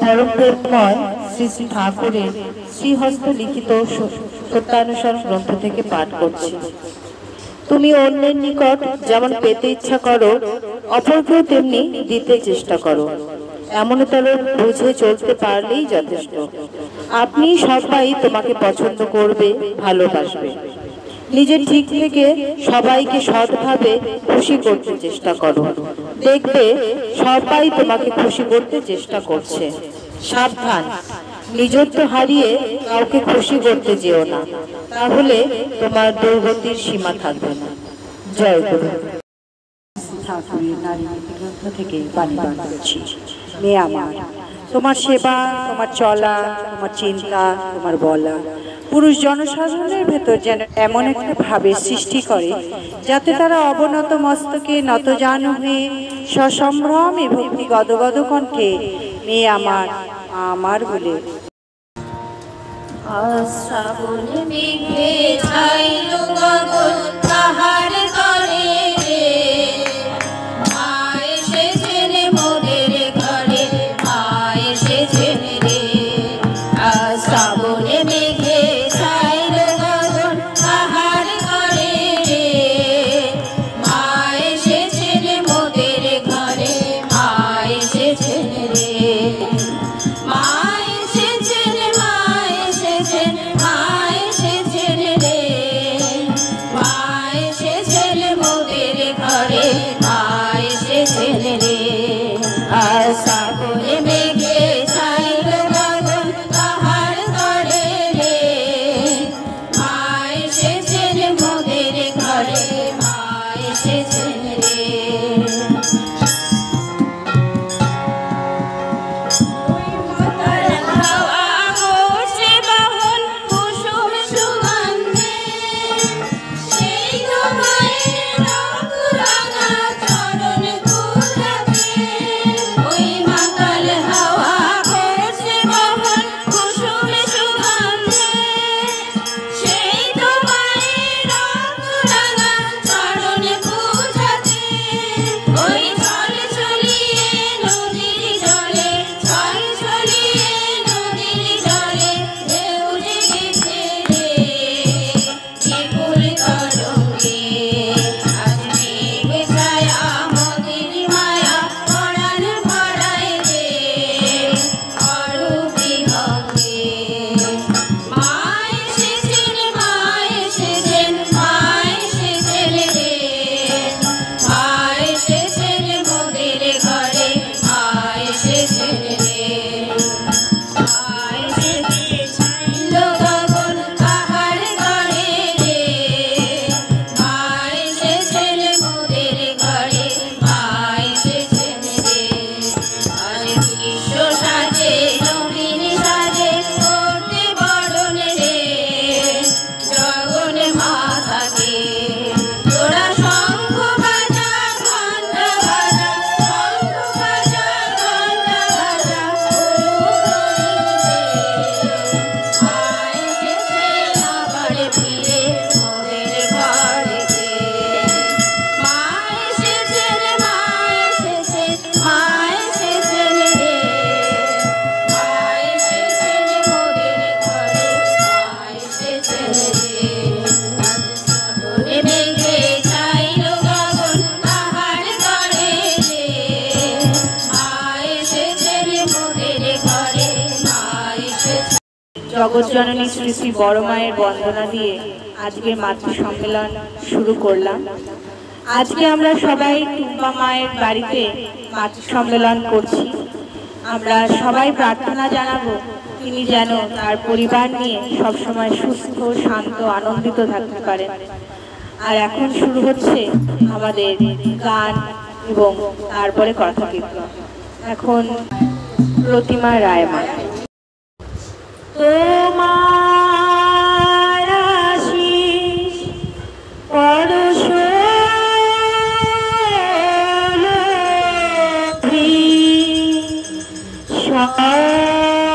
পরম প্রেমময় শ্রী শ্রী ঠাকুরের শ্রীহস্ত লিখিত সত্যানুসরণ গ্রন্থ থেকে পাঠ করছি। তুমি অন্যের নিকট যেমন পেতে ইচ্ছা করো, অপরকেও তেমনি দিতে চেষ্টা করো। এমনতর বুঝে চলতে পারলেই যথেষ্ট। আপনি সবাই তোমাকে পছন্দ করবে, ভালোবাসবে। নিজের ঠিক থেকে সবাইকে সৎভাবে খুশি করতে চেষ্টা করো। দেখবে সবাই তোমাকে খুশি করতে চেষ্টা করছে। সাবধান, নিজত্ব হারিয়ে কাউকে খুশি করতে যেও না, তাহলে তোমার দুর্গতির সীমা থাকবে না। জয় গুরু। ঠাকুরের নারী নীতি গ্রন্থ থেকে বাণী পাঠ করছি। মেয়ে আমার, তোমার সেবা, তোমার চলা, তোমার চিন্তা, তোমার বলা পুরুষ জনসাধারণের ভেতর যেন এমন একটা ভাবের সৃষ্টি করে যাতে তারা অবনত মস্তকে নতজান হয়ে সসম্ভ্রমে ভক্তি গদগদ কণ্ঠে মেয়ে আমার, আমার বলে শ্রাবণে মেঘে ছাইল গগন তাহার তলে রে, মা এসেছেন মোদের ঘরে, মা এসেছেন রে। শ্রাবণে মেঘে ছাইল গগন তাহার তলে রে, মা এসেছেন মোদের ঘরে, মা এসেছেন রে। মা এসেছেন, মা এসেছেন, মা এসেছেন রে, মা এসেছেন মোদের ঘরে, মা এসেছেন রে। আর শ্রাবণে মেঘে ছাইল গগন তাহার তলে রে, মা এসেছেন মোদের ঘরে, মা এসেছেন রে। জগৎজননী শ্রী শ্রী বড় মায়ের বন্দনা দিয়ে আজকে মাতৃ সম্মেলন শুরু করলাম। আজকে আমরা সবাই টুম্পা মায়ের বাড়িতে মাতৃ সম্মেলন করছি। আমরা সবাই প্রার্থনা জানাবো তিনি যেন তার পরিবার নিয়ে সবসময় সুস্থ, শান্ত, আনন্দিত থাকতে পারেন। আর এখন শুরু হচ্ছে আমাদের গান এবং তারপরে কথা কীর্তন। এখন প্রতিমা রায়মা। তোমার আশিস পরশ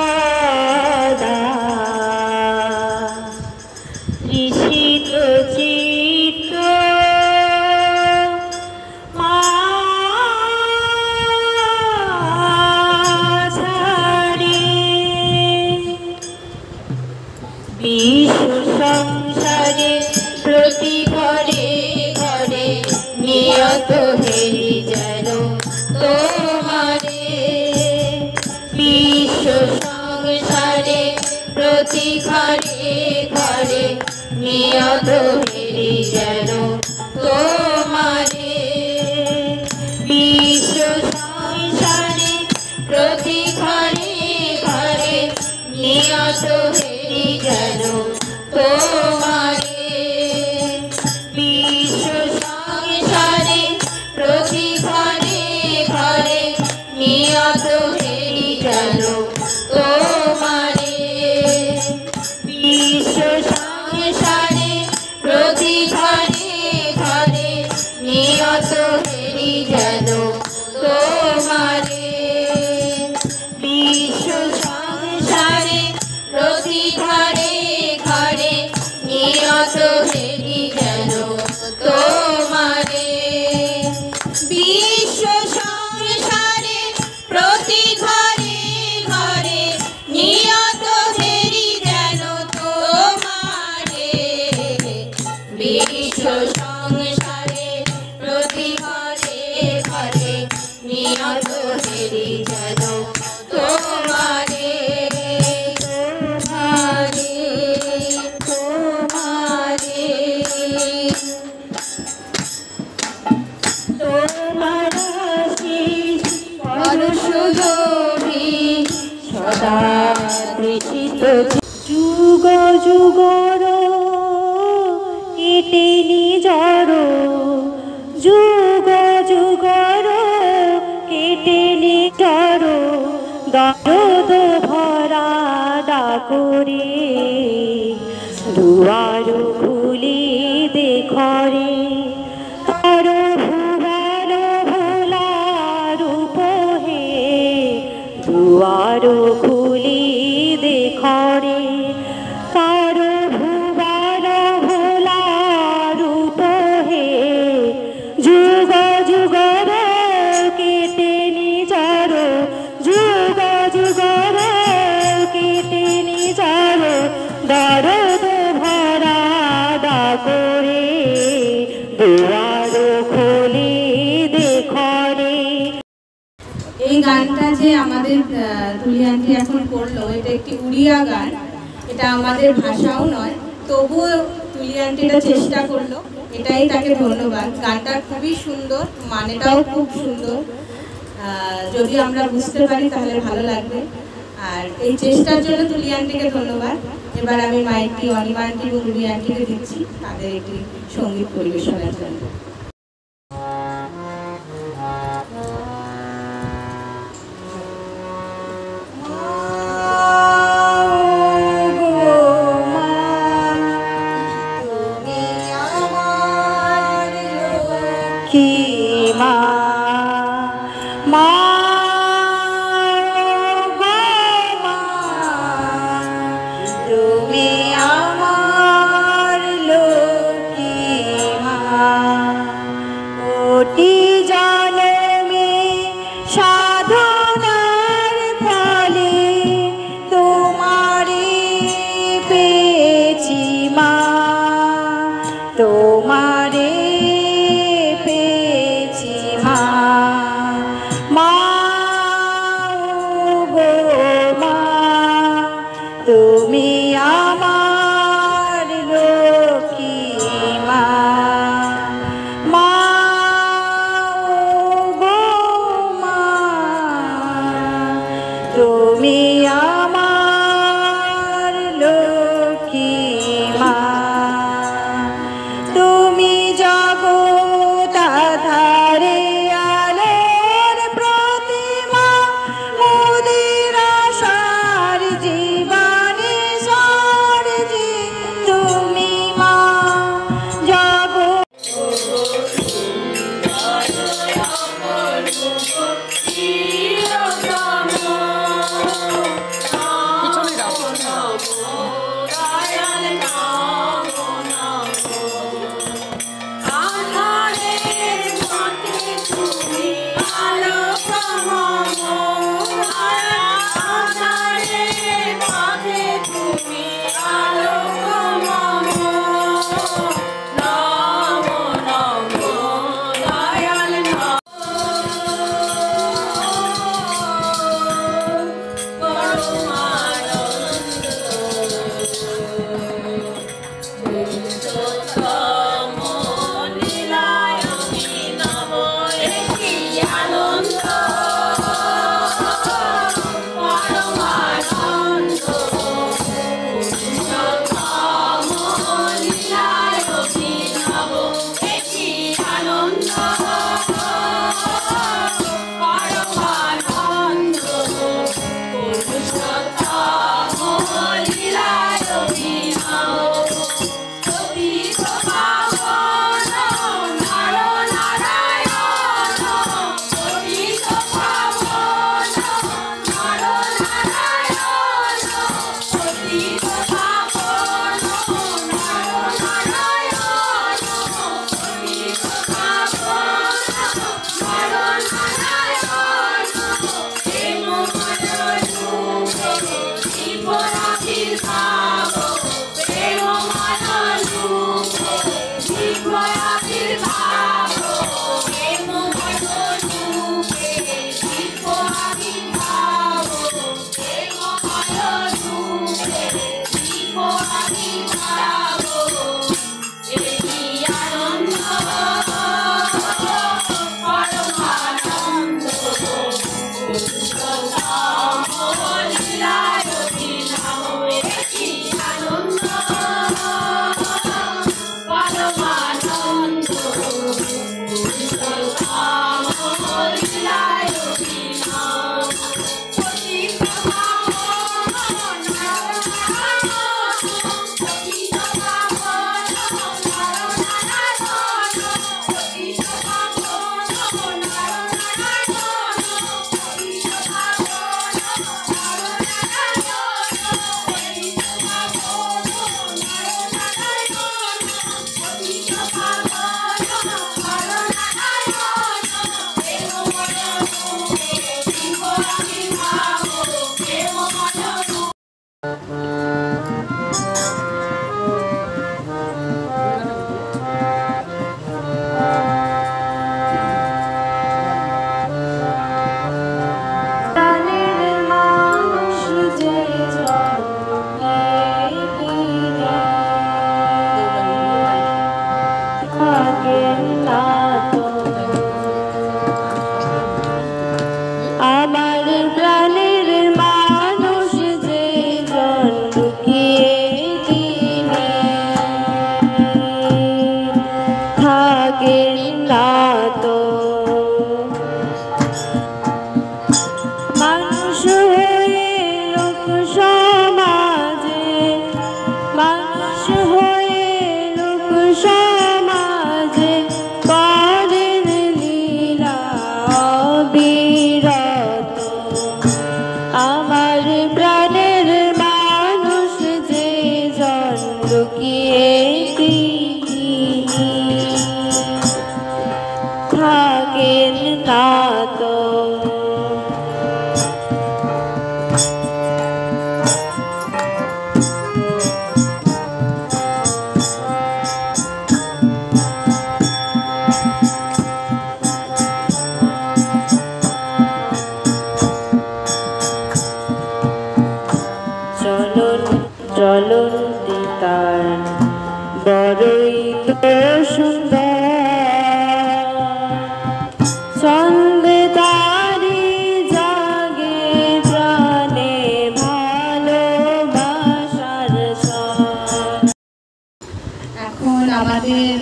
সদা তৃষিত চিত্ত মাঝারি হেরি যেন তোমারে বিশ্ব সংসারে প্রতি ঘরে ঘরে নিয়ত হেরি যেন তোমারে বিশ্ব সংসারে প্রতি ঘরে ঘরে নিয়ত হেরি যেন তোমারে বিশ্ব সংসারে প্রতি ঘরে ঘরে নিয়ত হেরি যেন তোমারে বিশ্ব সংসারে প্রতি ঘরে ঘরে নিয়ত হেরি যেন তোমারে বিশ্ব সংসারে প্রতি ঘরে ঘরে নিয়ত হেরি যেন তোমারে বিশ্ব সংসারে প্রতি ঘরে ঘরে নিয়ত হেরি যেন তোমারে বিশ্ব সংসারে প্রতি ঘরে ঘরে নিয়ত হেরি যেন তোমারে তোমারে তোমার আশিস পরশুলোভী সদা তৃষিত যুগ যুগর কেটে নিজর যুগ যুগর কেটে নিজর দরদ ভরা ডাকরে দুয়ার খুলি দেখরে তার ভুবন ভোলা রূপ হে দুয়ার খুলি দেখরে তার ভুবন ভোলা রূপ হে যুগ যুগর কেটে নিজর যুগ যুগর কেটে নিজর দরদ ভরা ডাকরে দুয়ার খুলি দেখরে। এই গানটা যে আমাদের তুলি আন্টি এখন করলো, এটা একটি উড়িয়া গান, এটা আমাদের ভাষাও নয়, তবুও তুলি আন্টিটা চেষ্টা করলো, এটাই তাকে ধন্যবাদ। গানটা খুবই সুন্দর, মানেটাও খুব সুন্দর, যদি আমরা বুঝতে পারি তাহলে ভালো লাগবে। আর এই চেষ্টার জন্য তুলি আন্টিকে ধন্যবাদ। এবার আমি মাইকটি অনিমা আন্টি এবং রুবি আন্টিকে দিচ্ছি তাদের একটি সঙ্গীত পরিবেশনের জন্য। কি মা মা তুমি আমার লক্ষ্মী মা কোটি জন্মে সাধনার ফলে তোমারে পেয়েছি মা তোমারে পেয়েছি মা মা গো মা তুমি আমার লক্ষ্মী মা মা গো মা তুমি আমার লক্ষ্মী মা তুমি জগতাধারে আলোর প্রতিমা মোদের আশার জীবনে সারজি তুমি মা জগৎ নমো নমো দয়াল থাকেন না তো। চলন চলন দিতার বড়ই তো সুন্দর, ছন্দে তারি জাগে প্রাণে ভালোবাসার ঝড়। এখন আমাদের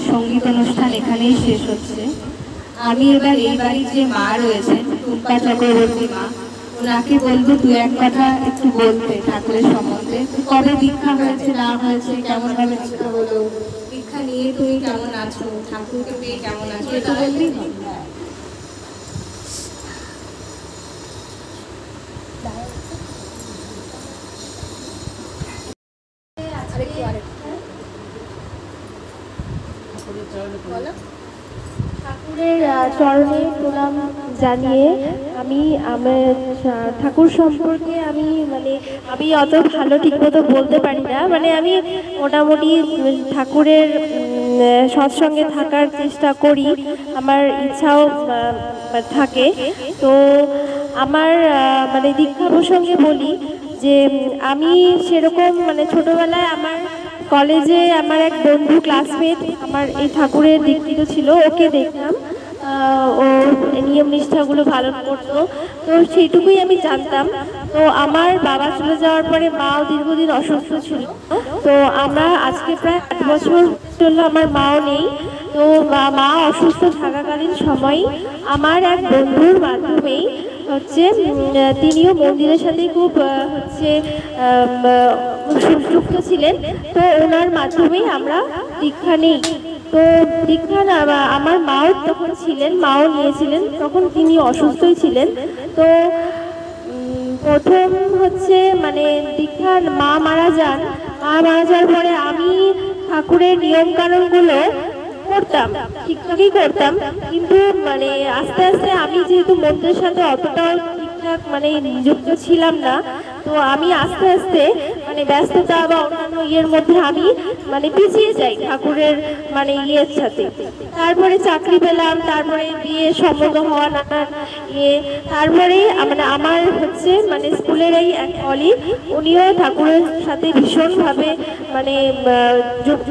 সঙ্গীত অনুষ্ঠান এখানেই শেষ হচ্ছে। আমি এবার এই বাড়ির যে মা রয়েছেন, টুম্পা চক্রবর্তী মা, ওনাকে বলবো দু এক কথা একটু বলতে ঠাকুরের সম্বন্ধে। কবে দীক্ষা হয়েছে না হয়েছে, কেমন ভাবে দীক্ষা হলো, দীক্ষা নিয়ে তুমি কেমন আছো, ঠাকুরকে পেয়ে কেমন আছো, এটা বললেই হবে। ঠাকুরের চরণে প্রণাম জানিয়ে আমি আমার ঠাকুর সম্পর্কে আমি অত ভালো ঠিকমতো বলতে পারি না, আমি মোটামুটি ঠাকুরের সৎসঙ্গে থাকার চেষ্টা করি, আমার ইচ্ছাও থাকে। তো আমার দীক্ষা প্রসঙ্গে বলি যে আমি সেরকম ছোটবেলায় আমার কলেজে আমার এক বন্ধু ক্লাসমেট আমার এই ঠাকুরের দীক্ষিত ছিল, ওকে দেখলাম ও নিয়ম নিষ্ঠাগুলো পালন করতো, তো সেইটুকুই আমি জানতাম। তো আমার বাবা চলে যাওয়ার পরে মাও দীর্ঘদিন অসুস্থ ছিল, তো আমরা আজকে প্রায় 8 বছর চললো আমার মাও নেই। তো মা অসুস্থ থাকাকালীন সময় আমার এক বন্ধুর মাধ্যমেই তিনিও মন্দিরের সাথে খুব যুক্ত ছিলেন, তো ওনার মাধ্যমেই আমরা দীক্ষা নিই। তো দীক্ষা আমার মাও তখন ছিলেন, মাও নিয়েছিলেন, তখন তিনি অসুস্থই ছিলেন। তো প্রথম দীক্ষার মা মারা যাওয়ার পরে আমি ঠাকুরের নিয়ম কানুনগুলো করতাম, ঠিকঠাকই করতাম, কিন্তু আস্তে আস্তে আমি যেহেতু মন্দিরের সাথে অতটাও ঠিকঠাক যুক্ত ছিলাম না, তো আমি আস্তে আস্তে ব্যস্ততা বা অন্যান্য ইয়ের মধ্যে আমি পিছিয়ে যাই ঠাকুরের ইয়ের সাথে। তারপরে চাকরি পেলাম, তারপরে বিয়ে সম্পর্ক হওয়া নানান ইয়ে, তারপরে আমার স্কুলের এই এক অলি, উনিও ঠাকুরের সাথে ভীষণভাবে যুক্ত।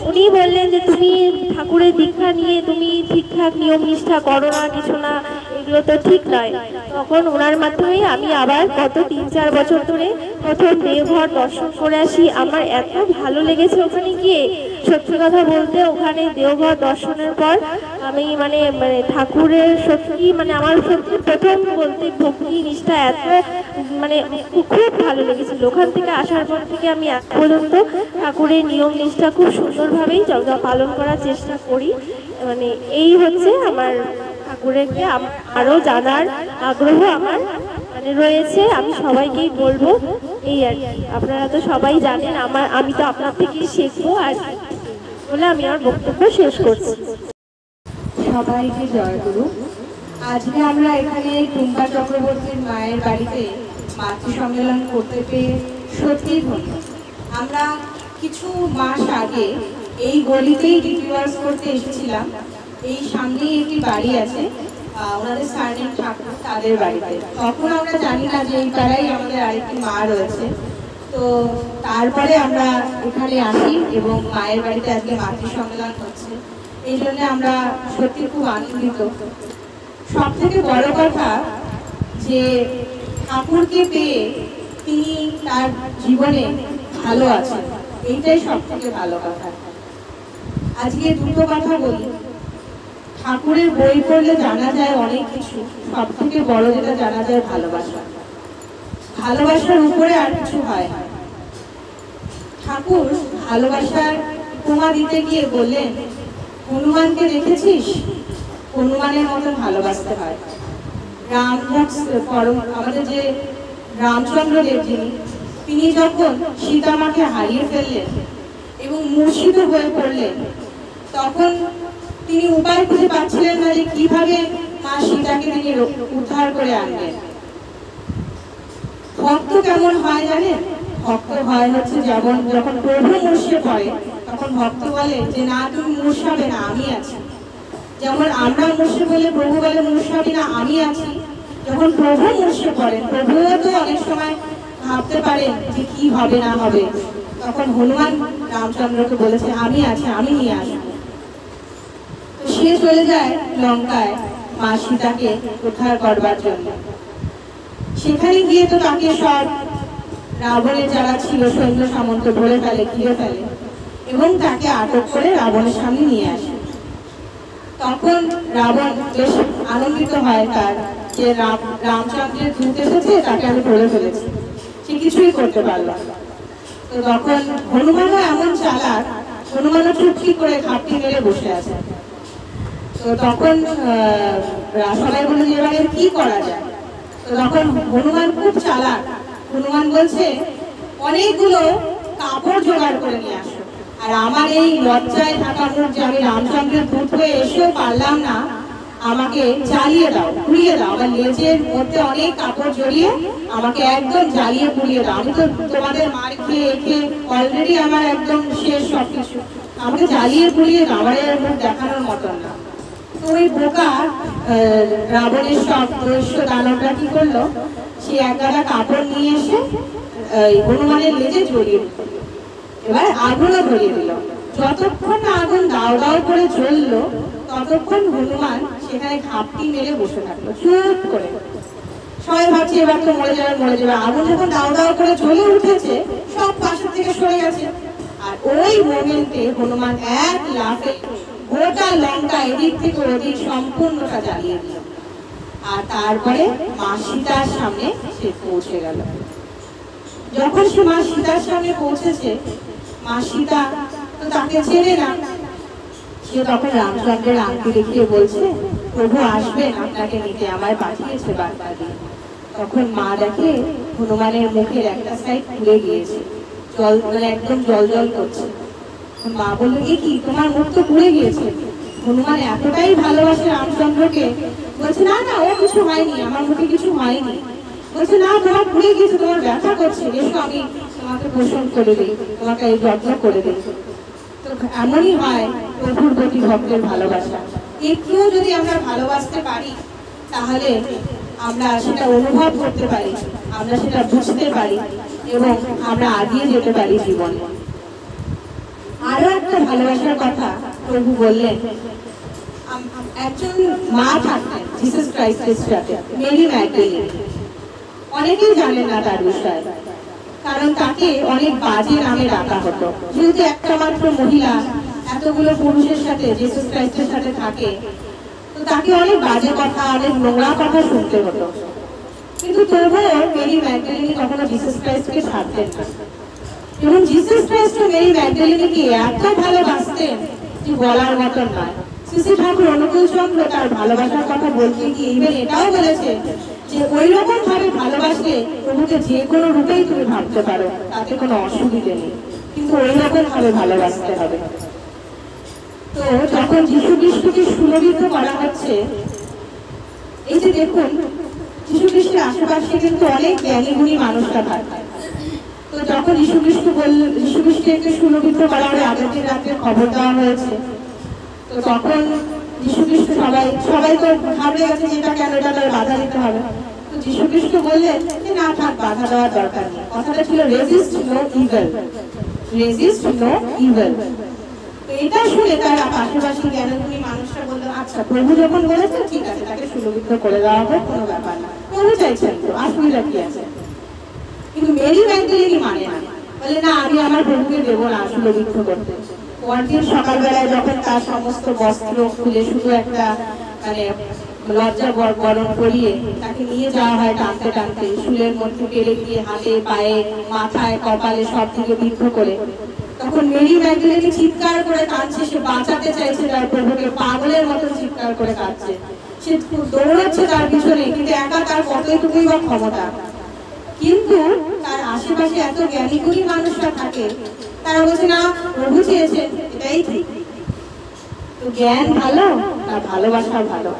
উনি বললেন যে তুমি ঠাকুরের দীক্ষা নিয়ে তুমি ঠিকঠাক নিয়ম নিষ্ঠা করো না, কিছু না, এগুলো তো ঠিক নয়। তখন ওনার মাধ্যমেই আমি আবার গত 3-4 বছর ধরে প্রথম দেওঘর দর্শন করে আসি। আমার এত ভালো লেগেছে ওখানে গিয়ে, সত্যি কথা বলতে ওখানে দেওঘর দর্শনের পর আমি ঠাকুরের সত্যি আমার সত্যি প্রথম বলতে ভক্তি নিষ্ঠা এত খুব ভালো লেগেছিল। ওখান থেকে আসার পর থেকে আমি আজ পর্যন্ত ঠাকুরের নিয়ম নিষ্ঠা খুব সুন্দরভাবেই পালন করার চেষ্টা করি। এই হচ্ছে আমার ঠাকুরকে আরও জানার আগ্রহ আমার রয়েছে। আমি সবাইকেই বলবো এই আর কি, আপনারা তো সবাই জানেন, আমি তো আপনার থেকেই শিখবো আর বলে আমি আমার বক্তব্য শেষ করছি। সবাইকে জয়গুরু। আজকে আমরা এখানে টুম্পা চক্রবর্তীর মায়ের বাড়িতে মাতৃ সম্মেলন করতে পেরে সত্যিই ধন্য। আমরা কিছু মাস আগে এই গলিতেই ডিপিওয়ার্স করতে এসেছিলাম। এই সামনেই একটি বাড়ি আছে, ওনাদের সারনেম ঠাকুর, তাদের বাড়িতে। তখন আমরা জানি না যে এই পাড়াই আমাদের আরেকটি মা রয়েছে। তো তারপরে আমরা এখানে আসি এবং মায়ের বাড়িতে আজকে মাতৃ সম্মেলন হচ্ছে, এই জন্য আমরা সত্যি খুব আনন্দিত। সব থেকে বড় কথা যে ঠাকুরকে পেয়ে তিনি তার জীবনে ভালো আছেন, এইটাই সব থেকে ভালো কথা। আজকে দুটো কথা বলি। ঠাকুরের বই পড়লে জানা যায় অনেক কিছু, সব থেকে বড় যেটা জানা যায় ভালোবাসা। ভালোবাসার উপরে আর কিছু হয় না। ঠাকুর ভালোবাসার উপমা দিতে গিয়ে বললেন, হনুমানকে দেখেছিস, হনুমানের মতন ভালোবাসতে হয়। আমাদের যে রামচন্দ্র দেব তিনি যখন সীতামাকে হারিয়ে ফেললেন এবং মূর্ছিত হয়ে পড়লেন, তখন তিনি উপায় খুঁজে পাচ্ছিলেন না যে কিভাবে মা সীতাকে তিনি উদ্ধার করে আনবেন। ভক্ত কেমন হয় জানেন? ভক্ত হয় হচ্ছে যেমন যখন প্রভু মুর্শে পড়ে তখন ভক্ত বলে যে না তুমি মুর্শাবে না, আমি আছি। যেমন আমরা মুর্শে বলে প্রভু বলে মুর্শাবি না, আমি আছি। যখন প্রভু মুর্শে পড়েন, প্রভুও তো অনেক সময় ভাবতে পারেন যে কি হবে না হবে, তখন হনুমান রামচন্দ্রকে বলেছে আমি আছি, আমি নিয়ে আসবো। তো সে চলে যায় লঙ্কায় মা সীতাকে উদ্ধার করবার জন্য। সেখানে গিয়ে তো তাকে সব রাবণের যারা ছিল সৈন্য সামন্ত ধরে ফেলে, ঘিরে ফেলে এবং তাকে আটক করে রাবণের সামনে নিয়ে আসে। তখন রাবণ বেশ আনন্দিত হয় তার যে রামচন্দ্রের দূত এসেছে, তাকে আমি ধরে ফেলেছি, সে কিছুই করতে পারল না। তো তখন হনুমানও এমন চালাক, হনুমানও চুপটি করে ঘাপটি মেরে বসে আছে। তো তখন সবাই বলে যে এবারে কি করা যায়। তো তখন হনুমান খুব চালাক, হনুমান বলছে অনেকগুলো কাপড় জোগাড় করে নিয়ে আসো, আর আমার এই লজ্জায় থাকা মুখ যে আমি রামচন্দ্রের দূত হয়ে এসেও পারলাম না, আমাকে জ্বালিয়ে দাও, পুড়িয়ে দাও, আমার লেজের মধ্যে অনেক কাপড় জড়িয়ে আমাকে একদম জ্বালিয়ে পুড়িয়ে দাও। আমি তো তোমাদের মার খেয়ে খেয়ে অলরেডি আমার একদম শেষ সবকিছু, আমাকে জ্বালিয়ে পুড়িয়ে দাও, আমার এর মুখ দেখানোর মতন না। তো ওই বোকা রাবণের সব দৈশ্য দানবরা কি করলো, সে এক গাদা কাপড় নিয়ে এসে হনুমানের লেজে জড়িয়ে দিল, এবার আগুনও ধরিয়ে দিল। যতক্ষণ না আগুন দাও দাও করে জ্বললো ততক্ষণ হনুমান সেখানে ঘাপটি মেরে বসে থাকলো চুপ করে। সবাই ভাবছে এবার তো মরে যাবে মরে যাবে। আগুন যখন দাও দাও করে জ্বলে উঠেছে, সব পাশের থেকে সরে গেছে, আর ওই মোমেন্টে হনুমান এক লাফে গোটা লঙ্কা এদিক থেকে ওদিক সম্পূর্ণটা জ্বালিয়ে দিল। আর তারপরে মা সীতার সামনে সে পৌঁছে গেল। যখন সে মা সীতার সামনে পৌঁছেছে, মা সীতা তো তাকে চেনে না। সে তখন রামচন্দ্রের আংটি দেখিয়ে বলছে প্রভু আসবেন আপনাকে নিতে, আমায় পাঠিয়েছে বার্তা দিয়ে। তখন মা দেখে হনুমানের মুখের একটা সাইড খুলে গিয়েছে, জল মানে একদম জল জল করছে। মা বললো এ কি, তোমার মুখ তো পুড়ে গিয়েছে। হনুমান এতটাই ভালোবাসে রামচন্দ্রকে, বলছে না না ও কিছু হয়নি, আমার মুখে কিছু হয়নি। বলছে না তোমার পুড়ে গিয়েছে, তোমার ব্যথা করছে, এসো আমি তোমাকে পোষণ করে দিই, তোমাকে এই যত্ন করে দিই। তো এমনই হয় প্রভুর প্রতি ভক্তের ভালোবাসা। একটুও যদি আমরা ভালোবাসতে পারি তাহলে আমরা সেটা অনুভব করতে পারি, আমরা সেটা বুঝতে পারি এবং আমরা আগিয়ে যেতে পারি জীবনে। আরো একটা ভালোবাসার কথা প্রভু বললেন, একজন মা থাকতেন জিসাস ক্রাইস্টের সাথে, মেরি ম্যাগডালিন। অনেকেই জানেন না তার বিষয়ে, কারণ তাকে অনেক বাজে নামে ডাকা হতো। যেহেতু একটা মাত্র মহিলা এতগুলো পুরুষের সাথে জিসাস ক্রাইস্টের সাথে থাকে, তো তাকে অনেক বাজে কথা, অনেক নোংরা কথা শুনতে হতো। কিন্তু তবুও মেরি ম্যাগডালিন কখনো জিসাস ক্রাইস্টকে ছাড়তেন না। এবং জিসাস ক্রাইস্ট মেরি ম্যাগডালিনকে এত ভালোবাসতেন যে বলার মতন নয়। শ্রী শ্রী ঠাকুর অনুকূল চন্দ্র তার ভালোবাসার কথা বলতে গিয়ে ইভেন এটাও বলেছে যে ওই রকম ভাবে ভালোবাসলে প্রভুকে যে কোনো রূপেই তুমি ভাবতে পারো, তাতে কোনো অসুবিধে নেই, কিন্তু ওই রকম ভাবে ভালোবাসতে হবে। তো যখন যীশু খ্রিস্টকে সুলভিত করা হচ্ছে, এই যে দেখুন যীশু খ্রিস্টের আশেপাশে কিন্তু অনেক জ্ঞানী গুণী মানুষরা থাকে। তো যখন যীশু খ্রিস্টকে সুলভিত করা হবে, আগের দিন রাত্রে খবর দেওয়া হয়েছে, তো তখন যীশু খ্রিস্ট সবাই তো ভাবলে গেছে যে এটা কেন, এটা তার বাধা দিতে হবে। তো যীশু খ্রিস্ট বললেন যে না থাক, বাধা দেওয়ার দরকার নেই। কথাটা ছিল resist no evil, resist no evil. তো এটা শুনে তার আশেপাশে জ্ঞানী মানুষরা বললো আচ্ছা প্রভু যখন বলেছে ঠিক আছে, তাকে সুলভিত করে দেওয়া হবে, কোনো ব্যাপার না, প্রভু চাইছেন তো, অসুবিধা কি আছে। কিন্তু মেরি ম্যাগডালিন মানে না, বলে না আমি আমার প্রভুকে দেবো না সুলভিত করতে। পরদিন সকালবেলায় যখন তার সমস্ত বস্ত্র খুলে শুধু একটা মানে লজ্জা বরণ করিয়ে তাকে নিয়ে যাওয়া হয় টানতে টানতে, শুলের মধ্যে পেরে দিয়ে হাতে পায়ে মাথায় কপালে সব দিকে বিদ্ধ করে, তখন মেরি ম্যাগডালিন চিৎকার করে কাঁদছে, সে বাঁচাতে চাইছে তার প্রভুকে, পাগলের মতো চিৎকার করে কাঁদছে। সে দৌড়াচ্ছে তার পিছনে, কিন্তু একা তার কতটুকুই বা ক্ষমতা। কিন্তু তার আশেপাশে এত জ্ঞানী গুণী মানুষরা থাকে, তারা বলছে না প্রভু চেয়েছেন এটাই ঠিক। তো জ্ঞান ভালো না ভালোবাসা ভালো?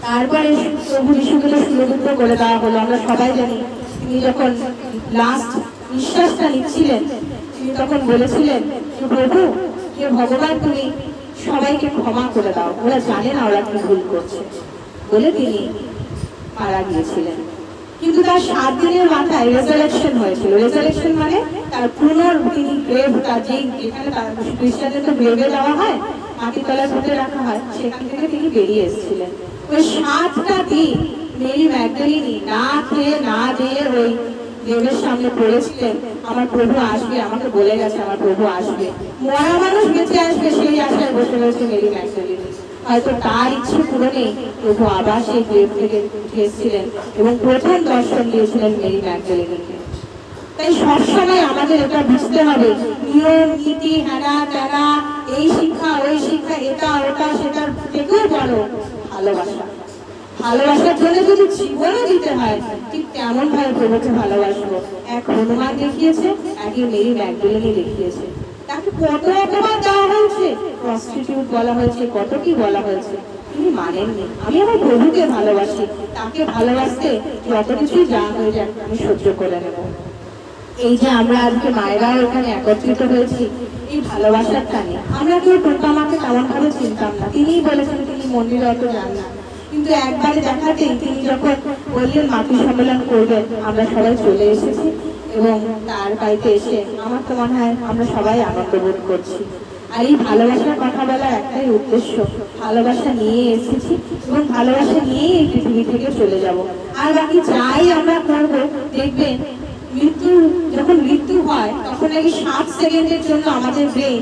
তারপরে প্রভু যিশুকে তো সুরভিত করে দেওয়া হলো। আমরা সবাই জানি তিনি যখন লাস্ট নিঃশ্বাসটা নিচ্ছিলেন তিনি তখন বলেছিলেন যে প্রভু, হে ভগবান, তুমি সবাইকে ক্ষমা করে দাও, ওরা জানে না ওরা কি ভুল করছে, বলে তিনি মারা গিয়েছিলেন। কিন্তু তার 7 দিনের মাথায় রেজারেকশন হয়েছিল। রেজারেকশন মানে তার তিনি গ্রেভ, তার যেখানে তার খ্রিস্টানদের তো গ্রেভে দেওয়া হয়, মাটির তলায় পুঁতে রাখা হয়, সেখান থেকে তিনি বেরিয়ে এসেছিলেন। ওই 7টা দিন মেরি ম্যাগদালিনী না খেয়ে না দিয়ে ওই দেবের সামনে পড়েছিলেন, আমার প্রভু আসবে, আমাকে বলে গেছে আমার প্রভু আসবে, মরা মানুষ বেঁচে আসবে, সেই আশায় বসে রয়েছে মেরি ম্যাগদালিনী। হয়তো তার ইচ্ছে পূরণে প্রভু আবার সেই গ্রেভ থেকে উঠে এসেছিলেন এবং প্রথম দর্শন দিয়েছিলেন মেরি ম্যাগদালিনীকে। তাই সবসময় আমাদের এটা বুঝতে হবে, নিয়ম নীতি হেনা টেনা, এই শিক্ষা ওই শিক্ষা, এটা ওটা সেটার থেকেও বড় ভালোবাসা। ভালোবাসার জন্য যদি জীবনও দিতে হয়, ঠিক তেমন ভাবে প্রভুকে ভালোবাসবো। এক হনুমান দেখিয়েছে, একই মেরি ম্যাগদালিনী দেখিয়েছে। তাকে কত অপমান দেওয়া হয়েছে, প্রস্টিটিউট বলা হয়েছে, কত কি বলা হয়েছে, তিনি মানেননি। আমি আমার প্রভুকে ভালোবাসি, তাকে ভালোবাসতে যত কিছুই যা হয়ে যায় আমি সহ্য করে নেব। এই যে আমরা আজকে মায়েরাও এখানে একত্রিত হয়েছি এই ভালোবাসার টানে। আমরা কেউ টোকা মাকে তেমন ভাবে চিনতাম না, তিনিই বলেছেন তিনি মন্দিরে অত যান না, কিন্তু একবারে দেখাতেই তিনি যখন বললেন মাতৃ সম্মেলন করবেন, আমরা সবাই চলে এসেছি এবং তার বাড়িতে এসে আমার তো মনে হয় আমরা সবাই আনন্দ বোধ করছি। আর এই ভালোবাসার কথা বলার একটাই উদ্দেশ্য, ভালোবাসা নিয়ে এসেছি এবং ভালোবাসা নিয়েই এই পৃথিবী থেকে চলে যাব। আর বাকি যাই আমরা করবো, দেখবেন যখন মৃত্যু হয় তখন নাকি 7 সেকেন্ডের জন্য আমাদের ব্রেন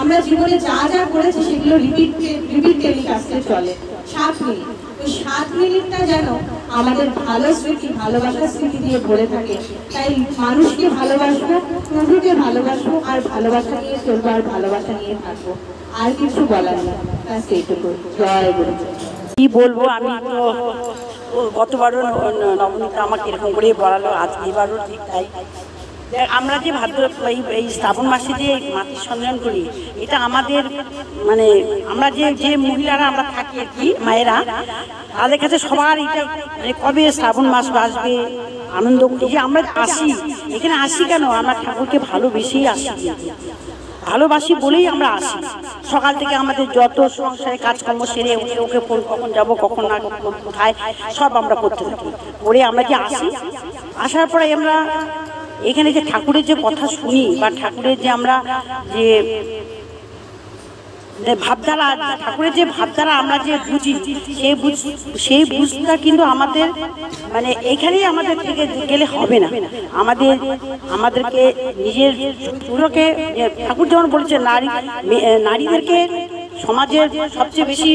আমরা জীবনে যা যা করেছি সেগুলো রিপিট টেলিকাস্টে চলে 7 মিনিট। ওই 7 মিনিটটা যেন আমাদের ভালো স্মৃতি, ভালোবাসার স্মৃতি দিয়ে ভরে থাকে। তাই মানুষকে ভালোবাসবো, প্রভুকে ভালোবাসবো, আর ভালোবাসা নিয়ে চলবো, আর ভালোবাসা নিয়ে থাকবো। আর কিছু বলার না, সেইটুকু। জয় গুরু। কি বলবো, আমি তো গতবারও নবনীতা আমাকে এরকম করেই বলালো, আজ এবারও ঠিক তাই। আমরা যে ভাদ্র এই শ্রাবণ মাসে যে মাতৃ সম্মেলন করি, এটা আমাদের মানে আমরা যে মহিলারা আমরা থাকি আর কি, মায়েরা, তাদের কাছে সবার এটা মানে কবে শ্রাবণ মাস আসবে আনন্দ যে আমরা আসি। এখানে আসি কেন, আমরা ঠাকুরকে ভালোবেসেই আসি, ভালোবাসি বলেই আমরা আসি। সকাল থেকে আমাদের যত সংসারে কাজকর্ম সেরে ওকে ফোন, কখন যাবো কখন না কোথায়, সব আমরা করতে থাকি। করে আমরা যে আসি, আসার পরে আমরা এখানে যে ঠাকুরের যে কথা শুনি বা ঠাকুরের যে আমরা যে ভাবধারা, ঠাকুরের যে ভাবধারা আমরা যে বুঝি, সেই বুঝটা কিন্তু আমাদের মানে এখানেই আমাদের থেকে গেলে হবে না। আমাদেরকে নিজের পুরোকে ঠাকুর যেমন বলেছে, নারীদেরকে সমাজের সবচেয়ে বেশি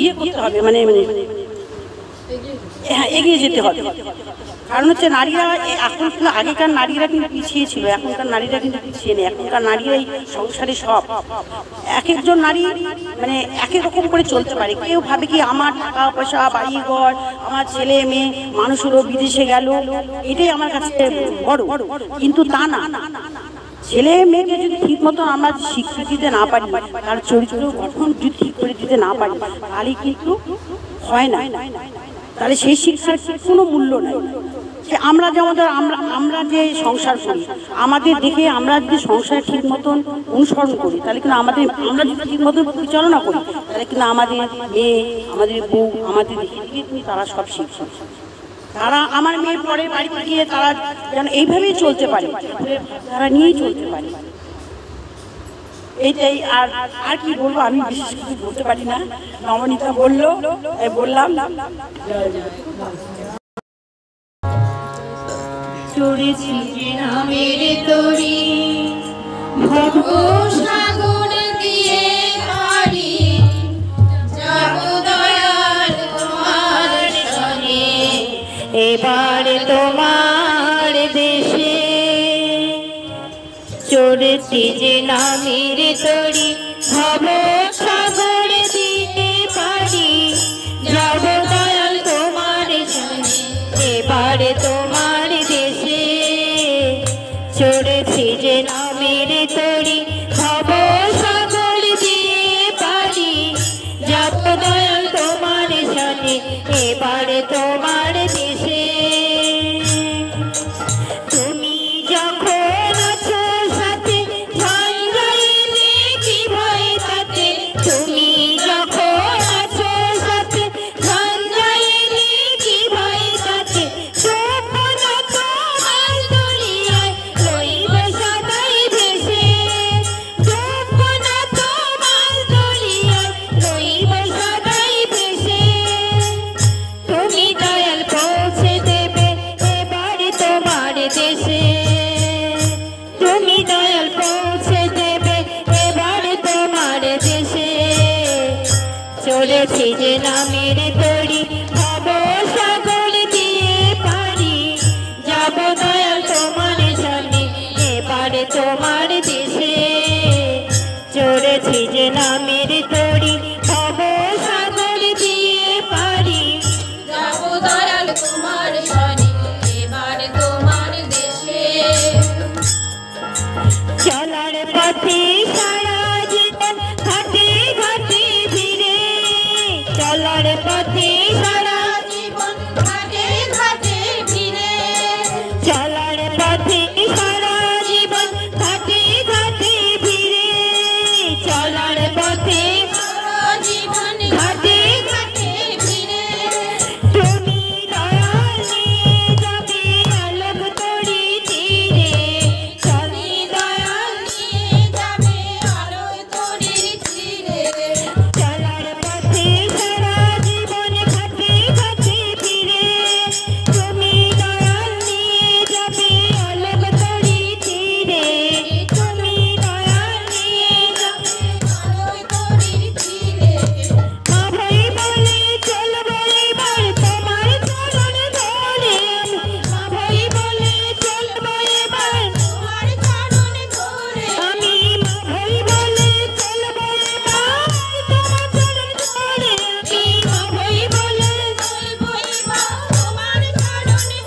ইয়ে করতে হবে, মানে এগিয়ে যেতে হবে। কারণ হচ্ছে নারীরা এখন কিন্তু আগেকার নারীরা কিন্তু পিছিয়ে ছিল, এখনকার নারীরা কিন্তু পিছিয়ে নেই। এখনকার নারীরাই সংসারে সব, এক একজন নারী মানে এক এক রকম করে চলতে পারে। কেউ ভাবে কি আমার টাকা পয়সা, বাড়ি ঘর, আমার ছেলে মেয়ে, মানুষেরও বিদেশে গেল, এটাই আমার কাছে বড়। কিন্তু তা না, ছেলে মেয়েকে যদি ঠিক মতো আমরা শিক্ষা দিতে না পারি, তার চরিত্র গঠন যদি ঠিক করে দিতে না পারি, তাহলে কিন্তু হয় না। তাহলে সেই শিক্ষার কোনো মূল্য নেই। আমরা যেমন আমরা যে সংসার করি, আমাদের দেখে আমরা যদি সংসার ঠিক মতন অনুসরণ করি, তাহলে কিন্তু আমরা যদি ঠিক মতন পরিচালনা করি, তাহলে কিন্তু আমাদের মেয়ে, আমাদের বউ, আমাদের দেখে কিন্তু তারা সব শিখছে। তারা আমার মেয়ে পরে বাড়িতে গিয়ে তারা যেন এইভাবেই চলতে পারে, তারা নিয়েই চলতে পারে। এইটাই। আর কি বলবো, আমি বিশেষ কিছু বলতে পারি না। নবনীতা বললো, বললাম। চড়েছি যে নামের তরি, ভবসাগর দিয়ে পারি, যাব দয়াল তোমার শরণে, এবার তোমার দেশে চড়েছি যে নামের তরি, ভবসাগর দিয়ে পারি, যাব দয়াল তোমার শরণে, এবার তোমার দেশে চড়েছি যে নামের তরি, ভবসাগর এবারে তোমার দেশে। তুমি যখন আছো সাথে ঝঞ্ঝাইলে কি ভয় তাতে, তুমি যখন আছো সাথে ঝঞ্ঝাইলে কি ভয় তাতে, স্বপ্ন তোমার দুনিয়ায় রইব সদাই ভেসে, স্বপ্ন তোমার দুনিয়ায় রইব সদাই ভেসে। তুমি দয়াল পৌঁছে দেবে এবারে তোমার দেশে, তুমি দয়াল পৌঁছে দেবে এবারে তোমার দেশে। চলেছি যে নামের তরি ভব সাগর দিয়ে পারি, যাব দয়াল তোমার সামনে এবারে তোমার দেশে। চলেছি যে নামের তরি ভব সাগর দিয়ে পারি, যাব দয়াল তোমার শরণে এবার তোমার দেশে। চলার পথে সারা জীবন ঘাটে ঘাটে ফিরে, চলার পথে সারা জীবন ঘাটে ঘাটে ফিরে, চলার পথে সারা জীবন ঘাটে ঘাটে ফিরে, চলার পথে সারা জীবন ঘাটে ঘাটে ফিরে। তুমি দয়াল নিয়ে যাবে আলোক তরি তীরে, তুমি দয়াল নিয়ে যাবে আলোয় তরির তীরে, চলার পথে সারা জীবন ঘাটে ঘাটে ফিরে, তুমি দয়াল নিয়ে যাবে আলোক তরি তীরে, তুমি দয়াল নিয়ে যাবে আলোয় তরির তীরে। মা ভাই বলে চলবো এবার তোমার চরণ ধরে, মা ভাই বলে চলবো এবার তোমার চরণ ধরে, আমি, মা ভাই বলে চলবো এবার তোমার চরণ ধরে, আমি, মা ভাই বলে চলবো এবার তোমার চরণ ধরে,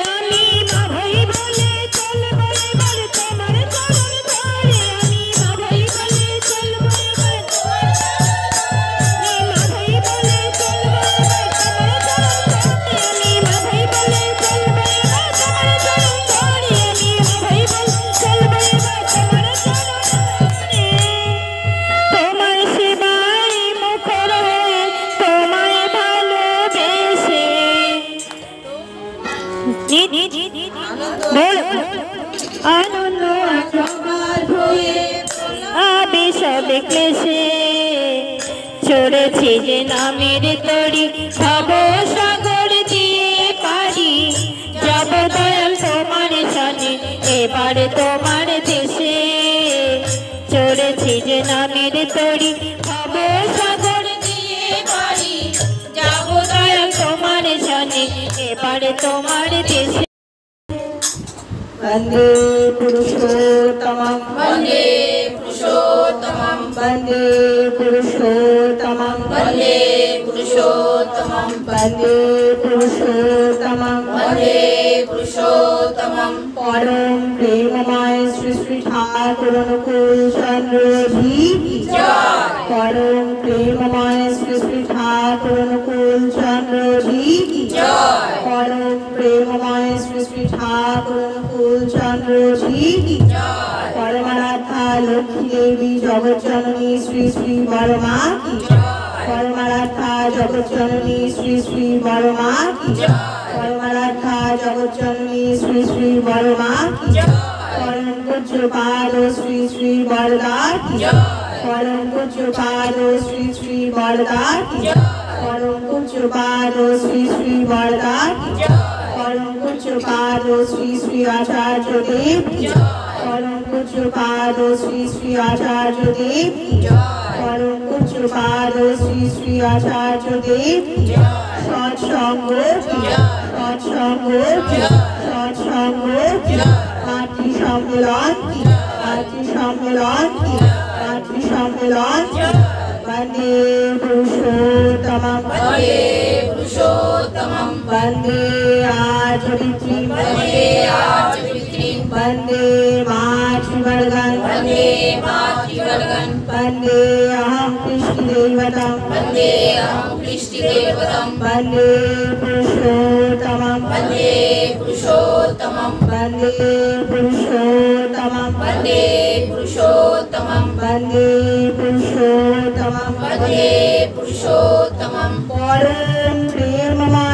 আমি, মা ভাই বলে চলবো এবার তোমার চরণ ধরে, আমি, মা ভাই বলে চলবো এবার তোমার চরণ ধরে, মা ভাই বলে চলবো এবার তোমার চরণ ধরে, আমি, মা ভাই বলে চলবো এবার তোমার চরণ ধরে, আমি, মা ভাই বলে চলবো এবার তোমার চরণ ধরে। তোমার সেবায় মুখর হয়ে তোমায় ভালোবেসে, আনন্দ সবার হয়ে আবেশবে ক্লেশে, চড়েছি যে নামের তরি ভব সাগর দিয়ে পারি, যাব দয়াল তোমার সামনে এবারে তোমার দেশে। চড়েছি যে নামের তরি ভব সাগর দিয়ে পারি, যাব দয়াল তোমার সামনে এবারে তোমার দেশে। বন্দে পুরুষোত্তমম, বন্দে পুরুষোত্তমম, বন্দে পুরুষোত্তমম, বন্দে পুরুষোত্তমম, বন্দে পুরুষোত্তমম, বন্দে পুরুষোত্তমম। পরম প্রেমময় শ্রী শ্রী ঠাকুর অনুকূল চন্দ্রজি কি জয়। পরম প্রেমময় শ্রী শ্রী ঠাকুর অনুকূল চন্দ্রজি কি জয়। পরম প্রেমময় শ্রী শ্রী ঠাকুর অনুকূল চন্দ্রজি কি জয়। পরমারাধ্যা লক্ষ্মী দেবী জগজ্জননী শ্রী শ্রী বড়মা কি পরমারাধ্যা জগজ্জননী শ্রী শ্রী বড়মা কি পরমারাধ্যা জগজ্জননী শ্রী শ্রী বড়মা কি পরম পূজ্যপাদ শ্রী শ্রী বরদা কি পরম পূজ্যপাদ শ্রী শ্রী বরদা কি পরম পূজ্যপাদ শ্রী শ্রী বরদা কি পরম পূজ্যপাদ শ্রী শ্রী আচার্য দেব কি পরম পূজ্যপাদ শ্রী শ্রী আচার্য দেব কি পরম পূজ্যপাদ শ্রী শ্রী আচার্য দেব কি সৎসঙ্গ কি সৎসঙ্গ কি সৎসঙ্গ কি মাতৃ সম্মেলন কি মাতৃ সম্মেলন কি মাতৃ সম্মেলন কি বন্দে পুরুষোত্তমম, বন্দে পুরুষোত্তমম, বন্দে আর্যপিতৃম, বন্দে আর্যপিতৃম, বন্দে মাতৃবর্গং, বন্দে মাতৃবর্গং, गणगण वन्दे अहं कृष्णदेवतं वन्दे अहं कृष्णदेवतं वन्दे पुरुषोत्तमं वन्दे पुरुषोत्तमं वन्दे पुरुषोत्तमं वन्दे पुरुषोत्तमं वन्दे पुरुषोत्तमं वन्दे पुरुषोत्तमं परं प्रेममय